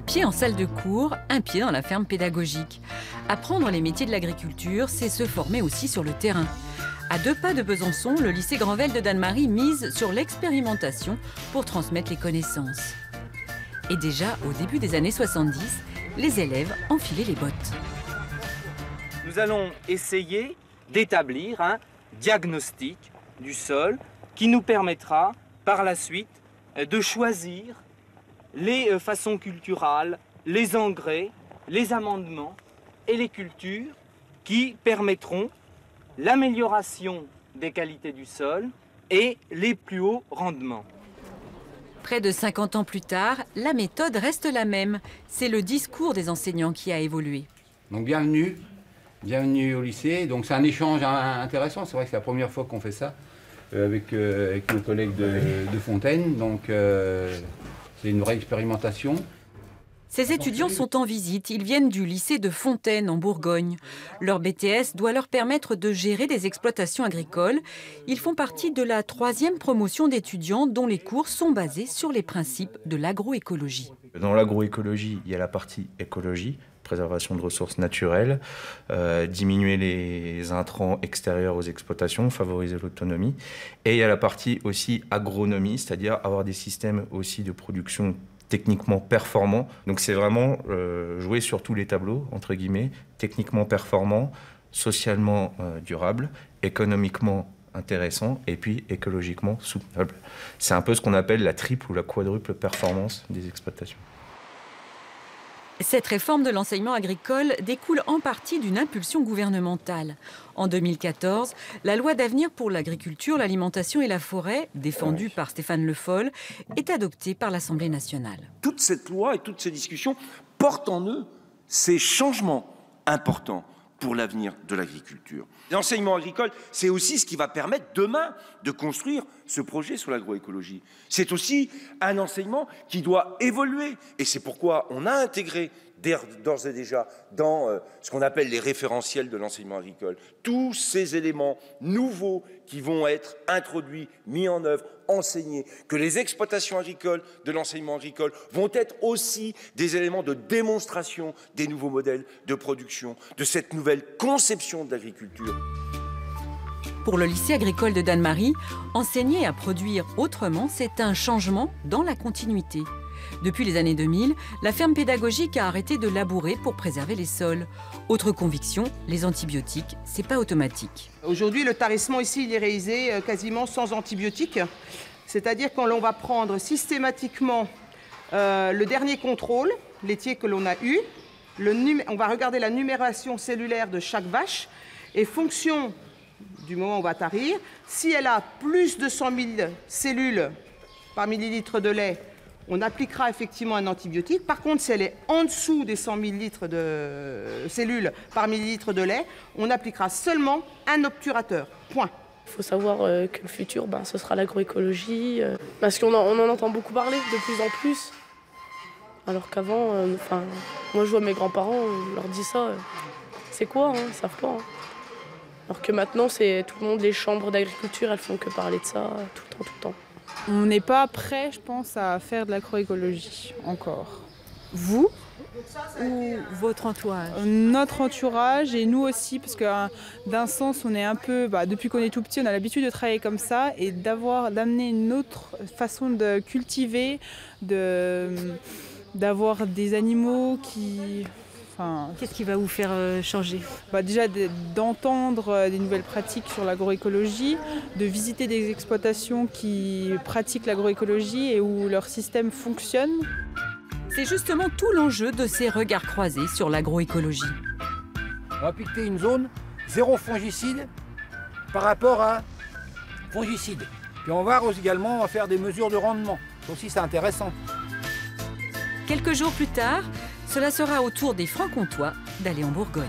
pied en salle de cours, un pied dans la ferme pédagogique. Apprendre les métiers de l'agriculture, c'est se former aussi sur le terrain. À 2 pas de Besançon, le lycée Granvelle de Dannemarie mise sur l'expérimentation pour transmettre les connaissances. Et déjà, au début des années 70, les élèves enfilaient les bottes. Nous allons essayer d'établir un diagnostic du sol qui nous permettra par la suite de choisir les façons culturales, les engrais, les amendements et les cultures qui permettront l'amélioration des qualités du sol et les plus hauts rendements. Près de 50 ans plus tard, la méthode reste la même. C'est le discours des enseignants qui a évolué. Donc bienvenue au lycée. Donc c'est un échange intéressant. C'est vrai que c'est la première fois qu'on fait ça avec nos collègues de Fontaine. Donc c'est une vraie expérimentation. Ces étudiants sont en visite. Ils viennent du lycée de Fontaine en Bourgogne. Leur BTS doit leur permettre de gérer des exploitations agricoles. Ils font partie de la 3e promotion d'étudiants dont les cours sont basés sur les principes de l'agroécologie. Dans l'agroécologie, il y a la partie écologie, préservation de ressources naturelles, diminuer les intrants extérieurs aux exploitations, favoriser l'autonomie. Et il y a la partie aussi agronomie, c'est-à-dire avoir des systèmes aussi de production techniquement performants. Donc c'est vraiment jouer sur tous les tableaux, entre guillemets, techniquement performant, socialement durable, économiquement intéressant et puis écologiquement soutenable. C'est un peu ce qu'on appelle la triple ou la quadruple performance des exploitations. Cette réforme de l'enseignement agricole découle en partie d'une impulsion gouvernementale. En 2014, la loi d'avenir pour l'agriculture, l'alimentation et la forêt, défendue par Stéphane Le Foll, est adoptée par l'Assemblée nationale. Toute cette loi et toutes ces discussions portent en eux ces changements importants pour l'avenir de l'agriculture. L'enseignement agricole, c'est aussi ce qui va permettre demain de construire ce projet sur l'agroécologie. C'est aussi un enseignement qui doit évoluer. Et c'est pourquoi on a intégré d'ores et déjà dans ce qu'on appelle les référentiels de l'enseignement agricole tous ces éléments nouveaux qui vont être introduits, mis en œuvre, enseignés, que les exploitations agricoles de l'enseignement agricole vont être aussi des éléments de démonstration des nouveaux modèles de production, de cette nouvelle conception de l'agriculture. Pour le lycée agricole de Dannemarie, enseigner à produire autrement, c'est un changement dans la continuité. Depuis les années 2000, la ferme pédagogique a arrêté de labourer pour préserver les sols. Autre conviction, les antibiotiques, c'est pas automatique. Aujourd'hui, le tarissement ici, il est réalisé quasiment sans antibiotiques. C'est-à-dire qu'on va prendre systématiquement le dernier contrôle laitier que l'on a eu. On va regarder la numération cellulaire de chaque vache. Et fonction du moment où on va tarir, si elle a plus de 100 000 cellules par millilitre de lait, on appliquera effectivement un antibiotique. Par contre, si elle est en dessous des 100 000 litres de cellules par millilitre de lait, on appliquera seulement un obturateur. Point. Il faut savoir que le futur, ce sera l'agroécologie, parce qu'on en entend beaucoup parler de plus en plus. Alors qu'avant, moi je vois mes grands-parents, on leur dit ça, c'est quoi, ils ne savent pas. Alors que maintenant, c'est tout le monde, les chambres d'agriculture, elles font que parler de ça tout le temps. On n'est pas prêt, je pense, à faire de l'agroécologie encore. Vous ou votre entourage? Notre entourage et nous aussi, parce que d'un sens, on est un peu, depuis qu'on est tout petit, on a l'habitude de travailler comme ça et d'amener une autre façon de cultiver, d'avoir des animaux qui... Qu'est-ce qui va vous faire changer? Déjà d'entendre des nouvelles pratiques sur l'agroécologie, de visiter des exploitations qui pratiquent l'agroécologie et où leur système fonctionne. C'est justement tout l'enjeu de ces regards croisés sur l'agroécologie. On va piqueter une zone zéro fongicide par rapport à fongicide. Puis on va également faire des mesures de rendement. Ça aussi c'est intéressant. Quelques jours plus tard, cela sera au tour des Francs-Comtois d'aller en Bourgogne.